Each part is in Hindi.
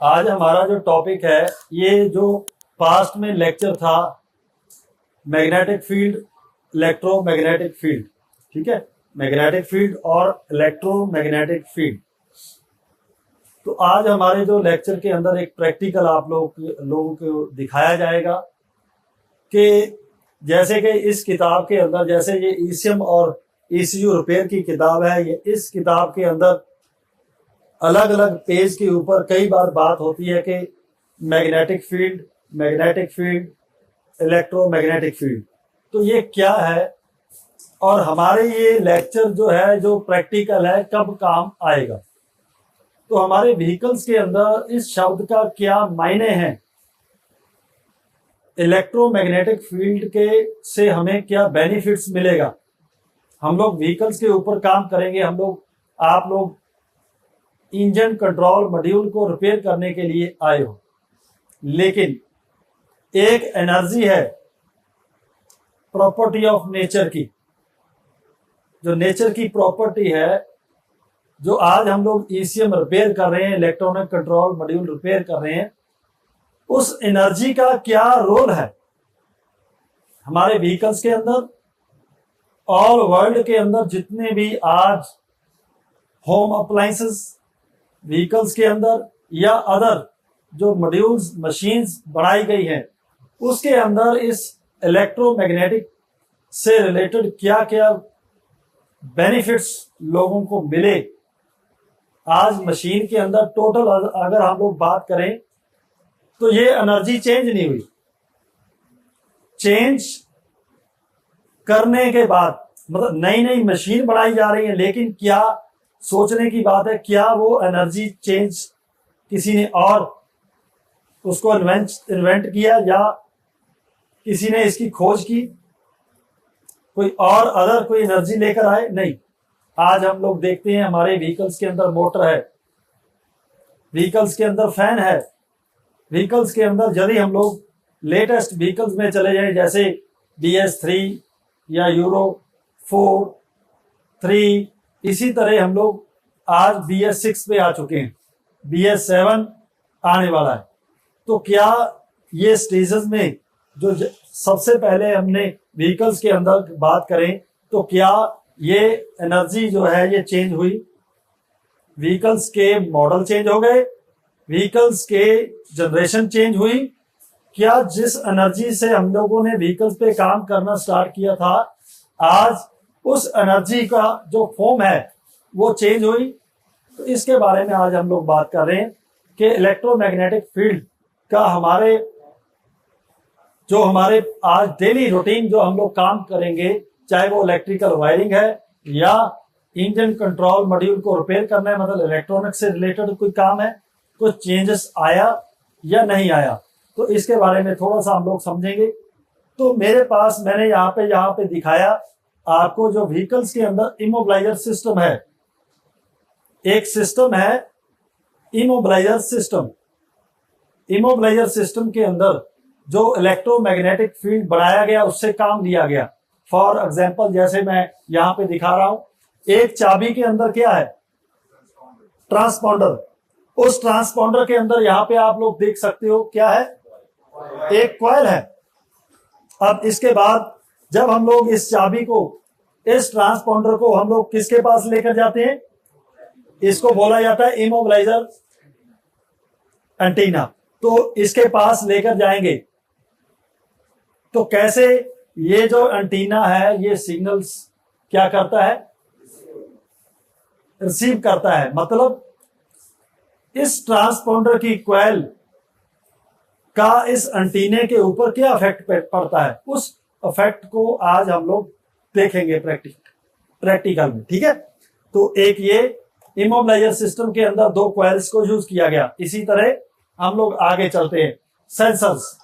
आज हमारा जो टॉपिक है, ये जो पास्ट में लेक्चर था, मैग्नेटिक फील्ड, इलेक्ट्रोमैग्नेटिक फील्ड, ठीक है, मैग्नेटिक फील्ड और इलेक्ट्रोमैग्नेटिक फील्ड। तो आज हमारे जो लेक्चर के अंदर एक प्रैक्टिकल आप लोगों को दिखाया जाएगा कि जैसे कि इस किताब के अंदर, जैसे ये ईसीएम और ईसीयू रिपेयर की किताब है, ये इस किताब के अंदर अलग अलग पेज के ऊपर कई बार बात होती है कि magnetic field, magnetic field, electromagnetic field, तो ये क्या है और हमारे ये लेक्चर जो है, जो प्रैक्टिकल है, कब काम आएगा। तो हमारे व्हीकल्स के अंदर इस शब्द का क्या मायने हैं, इलेक्ट्रोमैग्नेटिक फील्ड के से हमें क्या बेनिफिट्स मिलेगा। हम लोग व्हीकल्स के ऊपर काम करेंगे, आप लोग इंजन कंट्रोल मॉड्यूल को रिपेयर करने के लिए आए हो, लेकिन एक एनर्जी है, प्रॉपर्टी ऑफ नेचर की, जो नेचर की प्रॉपर्टी है, जो आज हम लोग ईसीएम रिपेयर कर रहे हैं, इलेक्ट्रॉनिक कंट्रोल मॉड्यूल रिपेयर कर रहे हैं, उस एनर्जी का क्या रोल है हमारे व्हीकल्स के अंदर। ऑल वर्ल्ड के अंदर जितने भी आज होम अप्लायंसेस व्हीकल्स के अंदर या अदर जो मॉड्यूल्स मशीन्स बनाई गई हैं, उसके अंदर इस इलेक्ट्रोमैग्नेटिक से रिलेटेड क्या क्या बेनिफिट्स लोगों को मिले। आज मशीन के अंदर टोटल अगर हम लोग बात करें तो ये एनर्जी चेंज नहीं हुई। चेंज करने के बाद मतलब नई नई मशीन बनाई जा रही है, लेकिन क्या सोचने की बात है, क्या वो एनर्जी चेंज किसी ने और उसको इन्वेंट किया या किसी ने इसकी खोज की, कोई और अदर कोई एनर्जी लेकर आए? नहीं। आज हम लोग देखते हैं हमारे व्हीकल्स के अंदर मोटर है, व्हीकल्स के अंदर फैन है, व्हीकल्स के अंदर यदि हम लोग लेटेस्ट व्हीकल्स में चले जाएं, जैसे BS3 या यूरो 4, 3, इसी तरह हम लोग आज BS6 पे आ चुके हैं, BS7 आने वाला है। तो क्या ये स्टेजेस में जो सबसे पहले हमने व्हीकल्स के अंदर बात करें, तो क्या ये एनर्जी जो है ये चेंज हुई? व्हीकल्स के मॉडल चेंज हो गए, व्हीकल्स के जनरेशन चेंज हुई। क्या जिस एनर्जी से हम लोगों ने व्हीकल्स पे काम करना स्टार्ट किया था, आज उस एनर्जी का जो फॉर्म है वो चेंज हुई? तो इसके बारे में आज हम लोग बात कर रहे हैं कि इलेक्ट्रोमैग्नेटिक फील्ड का हमारे आज डेली रूटीन जो हम लोग काम करेंगे, चाहे वो इलेक्ट्रिकल वायरिंग है या इंजन कंट्रोल मॉड्यूल को रिपेयर करना है, मतलब इलेक्ट्रॉनिक से रिलेटेड कोई काम है, कुछ चेंजेस आया या नहीं आया, तो इसके बारे में थोड़ा सा हम लोग समझेंगे। तो मेरे पास मैंने यहाँ पे दिखाया आपको, जो व्हीकल्स के अंदर इमोबिलाइजर सिस्टम है, एक सिस्टम है इमोबिलाइजर सिस्टम। इमोबिलाइजर सिस्टम के अंदर जो इलेक्ट्रोमैग्नेटिक फील्ड बनाया गया, उससे काम लिया गया। फॉर एग्जाम्पल, जैसे मैं यहाँ पे दिखा रहा हूं, एक चाबी के अंदर क्या है? ट्रांसपॉन्डर। उस ट्रांसपॉन्डर के अंदर यहाँ पे आप लोग देख सकते हो क्या है? एक कॉइल है। अब इसके बाद जब हम लोग इस चाबी को, इस ट्रांसपॉन्डर को हम लोग किसके पास लेकर जाते हैं? इसको बोला जाता है इमोबिलाइजर एंटीना। तो इसके पास लेकर जाएंगे तो कैसे ये जो एंटीना है ये सिग्नल्स क्या करता है? रिसीव करता है। मतलब इस ट्रांसपॉन्डर की कॉइल का इस एंटीने के ऊपर क्या इफेक्ट पड़ता है, उस इफेक्ट को आज हम लोग देखेंगे प्रैक्टिकल में, ठीक है। तो एक ये इमोबिलाइजर सिस्टम के अंदर दो कॉइल्स को यूज किया गया। इसी तरह हम लोग आगे चलते हैं, सेंसर्स।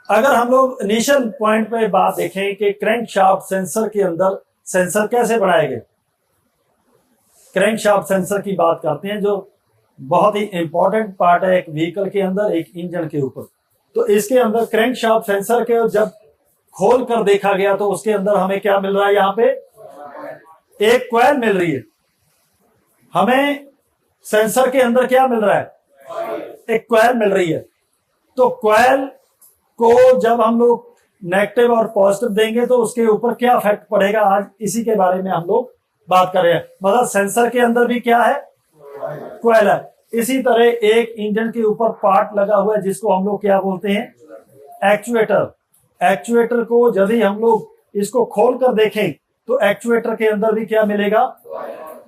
अगर हम लोग इनिशियल पॉइंट पे बात देखें कि क्रैंकशाफ्ट सेंसर के अंदर सेंसर कैसे बनाए गए, क्रैंकशाफ्ट सेंसर की बात करते हैं, जो बहुत ही इंपॉर्टेंट पार्ट है एक व्हीकल के अंदर, एक इंजन के ऊपर। तो इसके अंदर क्रैंकशाफ्ट सेंसर के जब खोल कर देखा गया तो उसके अंदर हमें क्या मिल रहा है? यहाँ पे एक कॉइल मिल रही है। हमें सेंसर के अंदर क्या मिल रहा है? एक क्वाइल मिल रही है। तो क्वाइल को जब हम लोग नेगेटिव और पॉजिटिव देंगे तो उसके ऊपर क्या इफेक्ट पड़ेगा, आज इसी के बारे में हम लोग बात कर रहे हैं। मतलब सेंसर के अंदर भी क्या है, क्वाइल है। इसी तरह एक इंजन के ऊपर पार्ट लगा हुआ है जिसको हम लोग क्या बोलते हैं, एक्चुएटर। एक्चुएटर को यदि हम लोग इसको खोल कर देखें तो एक्चुएटर के अंदर भी क्या मिलेगा,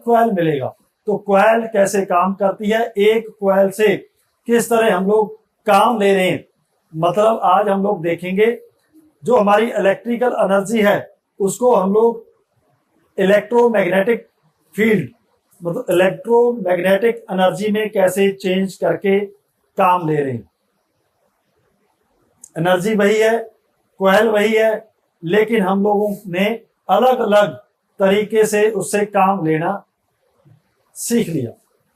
क्वाइल मिलेगा। तो क्वाइल कैसे काम करती है, एक क्वाइल से किस तरह हम लोग काम ले रहे हैं, मतलब आज हम लोग देखेंगे जो हमारी इलेक्ट्रिकल एनर्जी है उसको हम लोग इलेक्ट्रोमैग्नेटिक फील्ड, मतलब इलेक्ट्रोमैग्नेटिक एनर्जी में कैसे चेंज करके काम ले रहे हैं। एनर्जी वही है, क्वाइल वही है, लेकिन हम लोगों ने अलग अलग तरीके से उससे काम लेना सीख लिया।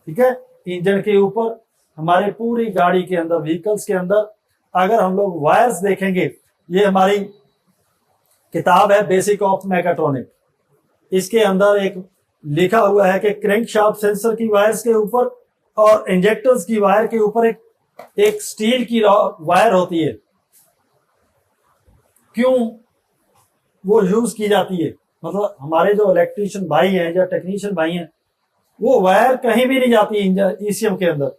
ठीक है, इंजन के ऊपर, हमारे पूरी गाड़ी के अंदर, व्हीकल्स के अंदर अगर हम लोग वायर्स देखेंगे, ये हमारी किताब है बेसिक ऑफ मैकेट्रॉनिक, इसके अंदर एक लिखा हुआ है कि क्रैंकशाफ्ट सेंसर की वायर्स के ऊपर और इंजेक्टर्स की वायर के ऊपर एक स्टील की वायर होती है। क्यों वो यूज की जाती है, मतलब हमारे जो इलेक्ट्रीशियन भाई हैं या टेक्नीशियन भाई हैं, वो वायर कहीं भी नहीं जाती ईसीएम के अंदर,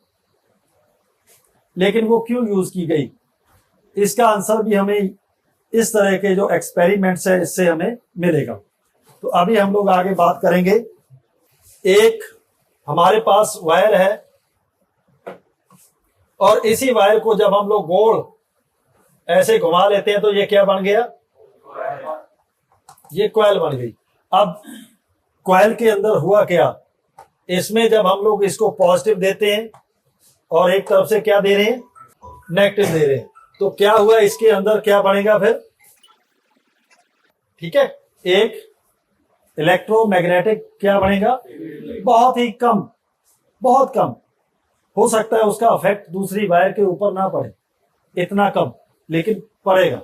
लेकिन वो क्यों यूज की गई, इसका आंसर भी हमें इस तरह के जो एक्सपेरिमेंट्स है इससे हमें मिलेगा। तो अभी हम लोग आगे बात करेंगे। एक हमारे पास वायर है और इसी वायर को जब हम लोग गोल ऐसे घुमा लेते हैं तो ये क्या बन गया, ये क्वाइल बन गई। अब क्वाइल के अंदर हुआ क्या, इसमें जब हम लोग इसको पॉजिटिव देते हैं और एक तरफ से क्या दे रहे हैं, नेगेटिव दे रहे हैं, तो क्या हुआ, इसके अंदर क्या बनेगा फिर, ठीक है, एक इलेक्ट्रोमैग्नेटिक क्या बनेगा, बहुत ही कम, बहुत कम हो सकता है उसका इफेक्ट दूसरी वायर के ऊपर ना पड़े, इतना कम, लेकिन पड़ेगा,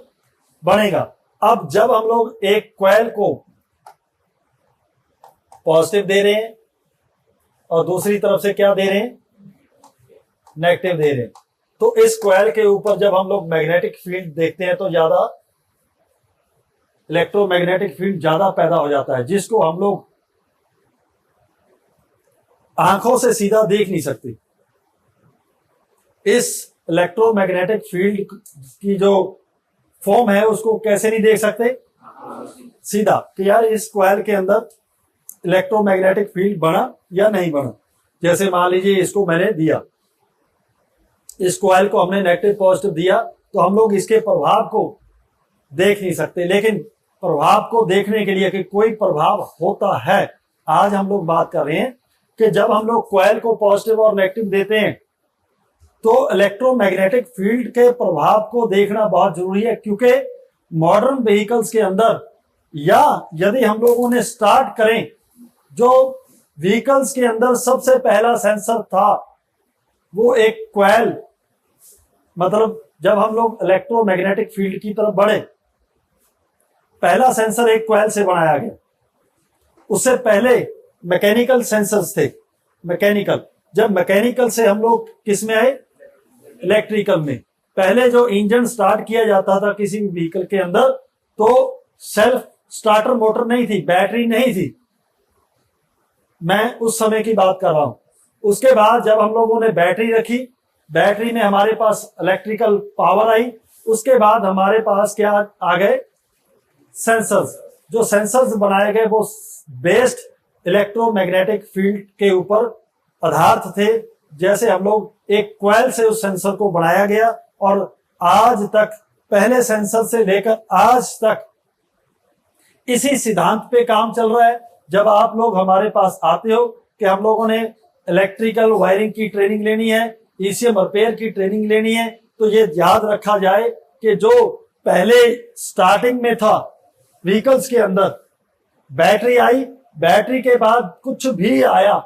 बनेगा। अब जब हम लोग एक क्वाइल को पॉजिटिव दे रहे हैं और दूसरी तरफ से क्या दे रहे हैं, नेगेटिव दे रहे हैं, तो इस क्वाइल के ऊपर जब हम लोग मैग्नेटिक फील्ड देखते हैं तो ज्यादा इलेक्ट्रोमैग्नेटिक फील्ड ज्यादा पैदा हो जाता है, जिसको हम लोग आंखों से सीधा देख नहीं सकते। इस इलेक्ट्रोमैग्नेटिक फील्ड की जो फॉर्म है उसको कैसे नहीं देख सकते, सीधा, कि यार इस क्वाइल के अंदर इलेक्ट्रोमैग्नेटिक फील्ड बना या नहीं बना। जैसे मान लीजिए इसको मैंने दिया, इस कॉइल को हमने नेगेटिव पॉजिटिव दिया, तो हम लोग इसके प्रभाव को देख नहीं सकते, लेकिन प्रभाव को देखने के लिए कि कोई प्रभाव होता है, आज हम लोग बात कर रहे हैं कि जब हम लोग कॉइल को पॉजिटिव और नेगेटिव देते हैं तो इलेक्ट्रोमैग्नेटिक फील्ड के प्रभाव को देखना बहुत जरूरी है। क्योंकि मॉडर्न व्हीकल्स के अंदर, या यदि हम लोगों ने स्टार्ट करें, जो व्हीकल्स के अंदर सबसे पहला सेंसर था वो एक कॉइल, मतलब जब हम लोग इलेक्ट्रोमैग्नेटिक फील्ड की तरफ बढ़े, पहला सेंसर एक कॉइल से बनाया गया। उससे पहले मैकेनिकल सेंसर्स थे, मैकेनिकल, जब मैकेनिकल से हम लोग किस में आए, इलेक्ट्रिकल में। पहले जो इंजन स्टार्ट किया जाता था किसी भी व्हीकल के अंदर, तो सेल्फ स्टार्टर मोटर नहीं थी, बैटरी नहीं थी, मैं उस समय की बात कर रहा हूं। उसके बाद जब हम लोगों ने बैटरी रखी, बैटरी में हमारे पास इलेक्ट्रिकल पावर आई, उसके बाद हमारे पास क्या आ गए, सेंसर्स। जो सेंसर्स बनाए गए वो बेस्ड इलेक्ट्रोमैग्नेटिक फील्ड के ऊपर आधारित थे। जैसे हम लोग एक कॉइल से उस सेंसर को बनाया गया, और आज तक, पहले सेंसर से लेकर आज तक इसी सिद्धांत पे काम चल रहा है। जब आप लोग हमारे पास आते हो कि हम लोगों ने इलेक्ट्रिकल वायरिंग की ट्रेनिंग लेनी है, ईसीएम रिपेयर की ट्रेनिंग लेनी है, तो ये याद रखा जाए कि जो पहले स्टार्टिंग में था व्हीकल्स के अंदर, बैटरी आई, बैटरी के बाद कुछ भी आया,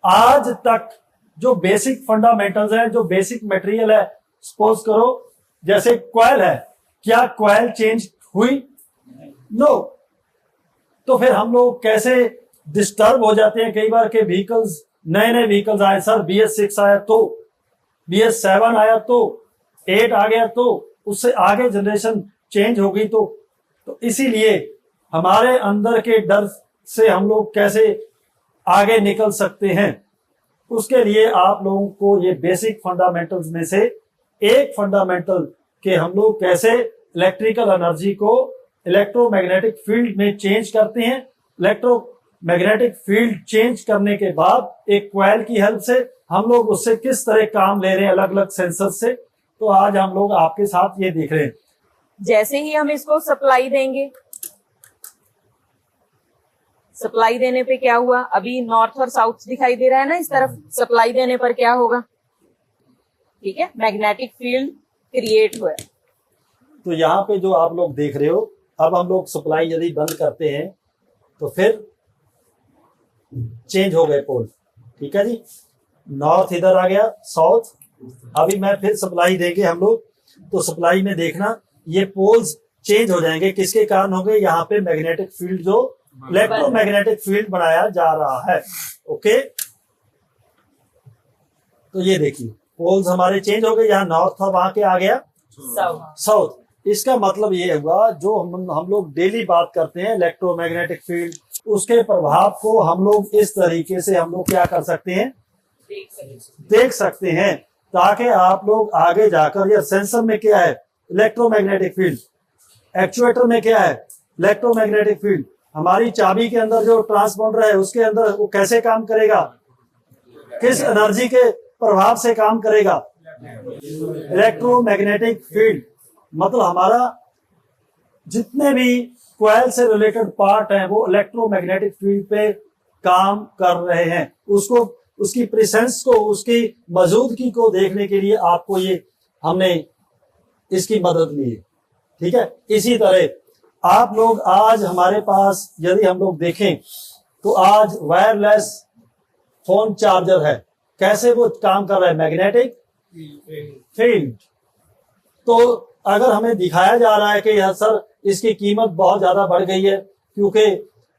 आज तक जो बेसिक फंडामेंटल्स हैं, जो बेसिक मटेरियल है, सपोज करो जैसे कॉइल है, क्या कॉइल चेंज हुई, नो। तो फिर हम लोग कैसे डिस्टर्ब हो जाते हैं कई बार के व्हीकल्स, नए नए व्हीकल्स आए, सर BS6 आया तो BS7 आया तो 8 आ गया, तो उससे आगे जनरेशन चेंज होगी। तो इसीलिए हमारे अंदर के डर से हम लोग कैसे आगे निकल सकते हैं, उसके लिए आप लोगों को ये बेसिक फंडामेंटल्स में से एक फंडामेंटल के हम लोग कैसे इलेक्ट्रिकल एनर्जी को इलेक्ट्रोमैग्नेटिक फील्ड में चेंज करते हैं। इलेक्ट्रोमैग्नेटिक फील्ड चेंज करने के बाद एक कॉइल की हेल्प से हम लोग उससे किस तरह काम ले रहे हैं अलग अलग सेंसर से, तो आज हम लोग आपके साथ ये देख रहे हैं। जैसे ही हम इसको सप्लाई देंगे, सप्लाई देने पे क्या हुआ, अभी नॉर्थ और साउथ दिखाई दे रहा है ना, इस तरफ सप्लाई देने पर क्या होगा, ठीक है, मैग्नेटिक फील्ड क्रिएट हुआ। तो यहाँ पे जो आप लोग देख रहे हो, अब हम लोग सप्लाई यदि बंद करते हैं तो फिर चेंज हो गए पोल, ठीक है जी। नॉर्थ इधर आ गया, साउथ। अभी मैं फिर सप्लाई देंगे हम लोग, तो सप्लाई में देखना ये पोल्स चेंज हो जाएंगे। किसके कारण होंगे, यहाँ पे मैग्नेटिक फील्ड जो इलेक्ट्रोमैग्नेटिक फील्ड बनाया जा रहा है। ओके, तो ये देखिए पोल्स हमारे चेंज हो गए, यहाँ नॉर्थ था वहां के आ गया साउथ। इसका मतलब ये हुआ जो हम लोग डेली बात करते हैं इलेक्ट्रोमैग्नेटिक फील्ड, उसके प्रभाव को हम लोग इस तरीके से हम लोग क्या कर सकते हैं, देख सकते हैं, ताकि आप लोग आगे जाकर, या सेंसर में क्या है इलेक्ट्रोमैग्नेटिक फील्ड, एक्चुएटर में क्या है इलेक्ट्रोमैग्नेटिक फील्ड, हमारी चाबी के अंदर जो ट्रांसपोंडर है उसके अंदर वो कैसे काम करेगा, किस एनर्जी के प्रभाव से काम करेगा, इलेक्ट्रोमैग्नेटिक फील्ड। मतलब हमारा जितने भी कॉइल से रिलेटेड पार्ट हैं वो इलेक्ट्रोमैग्नेटिक फील्ड पे काम कर रहे हैं। उसको, उसकी प्रेजेंस को, उसकी मौजूदगी को देखने के लिए आपको ये हमने इसकी मदद ली है, ठीक है। इसी तरह आप लोग आज हमारे पास यदि हम लोग देखें तो आज वायरलेस फोन चार्जर है, कैसे वो काम कर रहा है, मैग्नेटिक फील्ड। तो अगर हमें दिखाया जा रहा है कि यार सर इसकी कीमत बहुत ज्यादा बढ़ गई है, क्योंकि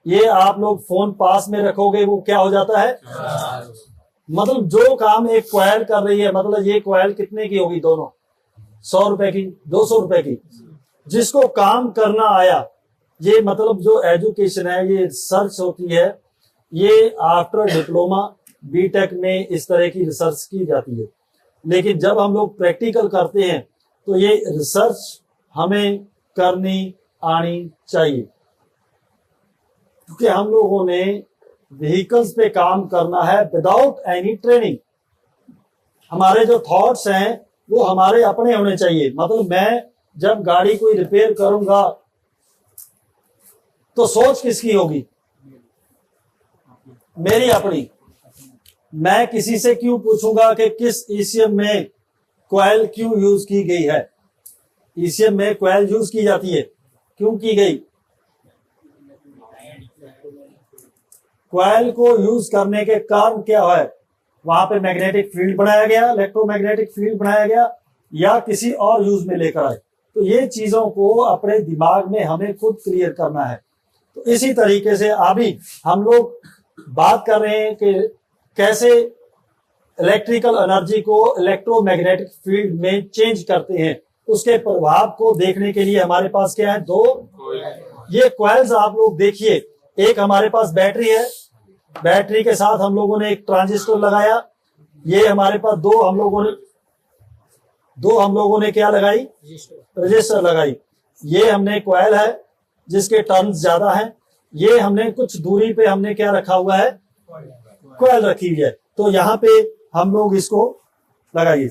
ये आप लोग फोन पास में रखोगे वो क्या हो जाता है, मतलब जो काम एक कॉइल कर रही है, मतलब ये कॉइल कितने की होगी, दोनों 100 रुपए की, 200 रुपए की। जिसको काम करना आया, ये मतलब जो एजुकेशन है, ये रिसर्च होती है, ये आफ्टर डिप्लोमा बीटेक में इस तरह की रिसर्च की जाती है। लेकिन जब हम लोग प्रैक्टिकल करते हैं तो ये रिसर्च हमें करनी आनी चाहिए, क्योंकि हम लोगों ने व्हीकल्स पे काम करना है विदाउट एनी ट्रेनिंग। हमारे जो थॉट्स हैं वो हमारे अपने होने चाहिए। मतलब मैं जब गाड़ी कोई रिपेयर करूंगा तो सोच किसकी होगी, मेरी अपनी। मैं किसी से क्यों पूछूंगा कि किस ईसीएम में कॉइल क्यों यूज की गई है। ईसीएम में कॉइल यूज की जाती है, क्यों की गई, कॉइल को यूज करने के कारण क्या है, वहां पे मैग्नेटिक फील्ड बनाया गया, इलेक्ट्रोमैग्नेटिक फील्ड बनाया गया, या किसी और यूज में लेकर आए। तो ये चीजों को अपने दिमाग में हमें खुद क्लियर करना है। तो इसी तरीके से अभी हम लोग बात कर रहे हैं कि कैसे इलेक्ट्रिकल एनर्जी को इलेक्ट्रोमैग्नेटिक फील्ड में चेंज करते हैं। उसके प्रभाव को देखने के लिए हमारे पास क्या है, दो ये कॉइल्स आप लोग देखिए। एक हमारे पास बैटरी है, बैटरी के साथ हम लोगों ने एक ट्रांजिस्टर लगाया। ये हमारे पास दो हम लोगों ने क्या लगाई, रजिस्टर लगाई। ये हमने कॉइल है जिसके टर्न्स ज्यादा हैं। ये हमने कुछ दूरी पे हमने क्या रखा हुआ है, कॉइल रखी हुई है। तो यहाँ पे हम लोग इसको लगाइए,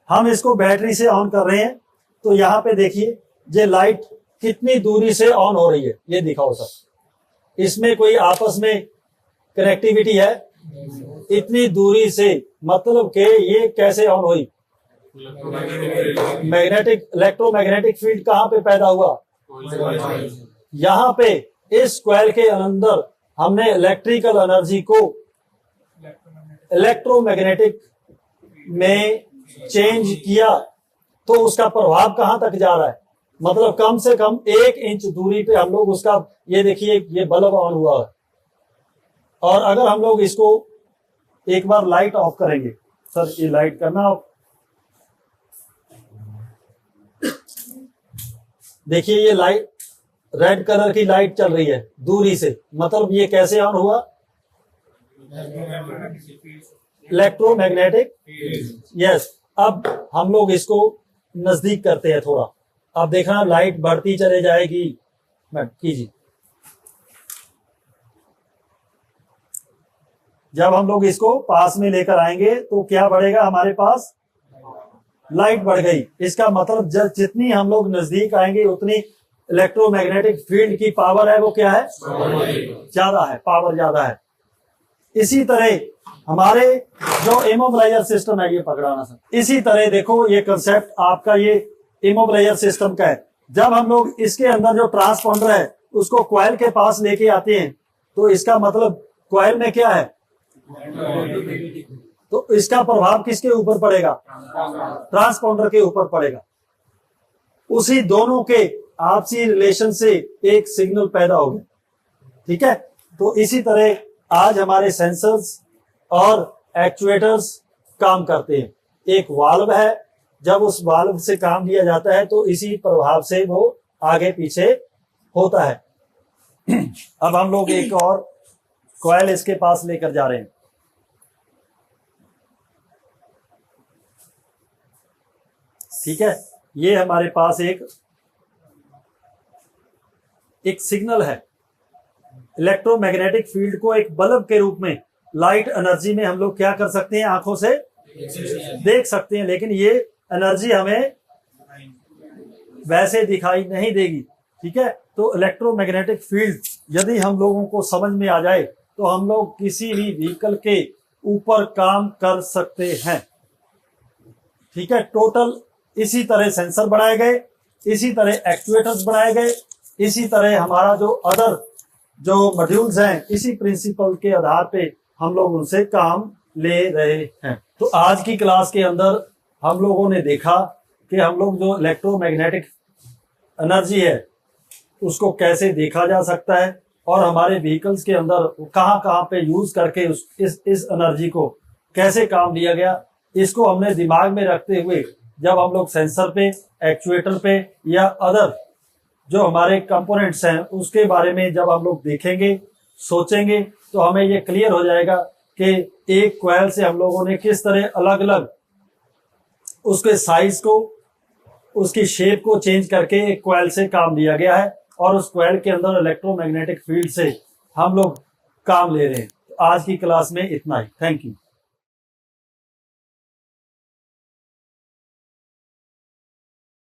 हम इसको बैटरी से ऑन कर रहे हैं। तो यहाँ पे देखिए ये लाइट कितनी दूरी से ऑन हो रही है, ये दिखाओ सर। इसमें कोई आपस में कनेक्टिविटी है, इतनी दूरी से, मतलब कि ये कैसे ऑन हुई, मैग्नेटिक इलेक्ट्रोमैग्नेटिक फील्ड कहाँ पे पैदा हुआ, यहाँ पे इस कॉइल के अंदर हमने इलेक्ट्रिकल एनर्जी को इलेक्ट्रोमैग्नेटिक में चेंज किया। तो उसका प्रभाव कहां तक जा रहा है, मतलब कम से कम 1 इंच दूरी पे हम लोग उसका, ये देखिए ये बल्ब ऑन हुआ है। और अगर हम लोग इसको एक बार लाइट ऑफ करेंगे सर ये लाइट करना आप। देखिए ये लाइट रेड कलर की लाइट चल रही है दूरी से, मतलब ये कैसे ऑन हुआ? इलेक्ट्रोमैग्नेटिक। यस, अब हम लोग इसको नजदीक करते हैं थोड़ा। अब देखना लाइट बढ़ती चले जाएगी। मैं कीजिए, जब हम लोग इसको पास में लेकर आएंगे तो क्या बढ़ेगा हमारे पास? लाइट बढ़ गई। इसका मतलब जब जितनी हम लोग नजदीक आएंगे उतनी इलेक्ट्रोमैग्नेटिक फील्ड की पावर है वो क्या है? ज्यादा है, पावर ज्यादा है। इसी तरह हमारे जो इमोबिलाइजर सिस्टम है, ये पकड़ाना सर, इसी तरह देखो ये कंसेप्ट आपका ये इमोबिलाइजर सिस्टम का है। जब हम लोग इसके अंदर जो ट्रांसपॉन्डर है उसको कॉइल के पास लेके आते हैं तो इसका मतलब कॉइल में क्या है? तो इसका प्रभाव किसके ऊपर पड़ेगा? ट्रांसपॉन्डर के ऊपर पड़ेगा। उसी दोनों के आपसी रिलेशन से एक सिग्नल पैदा हो गया। ठीक है, तो इसी तरह आज हमारे सेंसर्स और एक्चुएटर्स काम करते हैं। एक वाल्व है, जब उस वाल्व से काम लिया जाता है तो इसी प्रभाव से वो आगे पीछे होता है। अब हम लोग एक और कॉइल इसके पास लेकर जा रहे हैं। ठीक है, ये हमारे पास एक सिग्नल है। इलेक्ट्रोमैग्नेटिक फील्ड को एक बल्ब के रूप में, लाइट एनर्जी में हम लोग क्या कर सकते हैं? आंखों से देख सकते हैं, लेकिन ये एनर्जी हमें वैसे दिखाई नहीं देगी। ठीक है, तो इलेक्ट्रोमैग्नेटिक फील्ड यदि हम लोगों को समझ में आ जाए तो हम लोग किसी भी व्हीकल के ऊपर काम कर सकते हैं। ठीक है, टोटल इसी तरह सेंसर बनाए गए, इसी तरह एक्चुएटर्स बनाए गए, इसी तरह हमारा जो अदर जो मॉड्यूल्स हैं, इसी प्रिंसिपल के आधार पे हम लोग उनसे काम ले रहे हैं। तो आज की क्लास के अंदर हम लोगों ने देखा कि हम लोग जो इलेक्ट्रोमैग्नेटिक एनर्जी है उसको कैसे देखा जा सकता है और हमारे व्हीकल्स के अंदर कहाँ कहाँ पे यूज करके इस एनर्जी को कैसे काम लिया गया, इसको हमने दिमाग में रखते हुए जब हम लोग सेंसर पे, एक्चुएटर पे या अदर जो हमारे कंपोनेंट्स हैं उसके बारे में जब हम लोग देखेंगे, सोचेंगे, तो हमें ये क्लियर हो जाएगा कि एक कॉइल से हम लोगों ने किस तरह अलग अलग उसके साइज को, उसकी शेप को चेंज करके एक कॉइल से काम लिया गया है और उस कॉइल के अंदर इलेक्ट्रोमैग्नेटिक फील्ड से हम लोग काम ले रहे हैं। तो आज की क्लास में इतना ही। Thank you.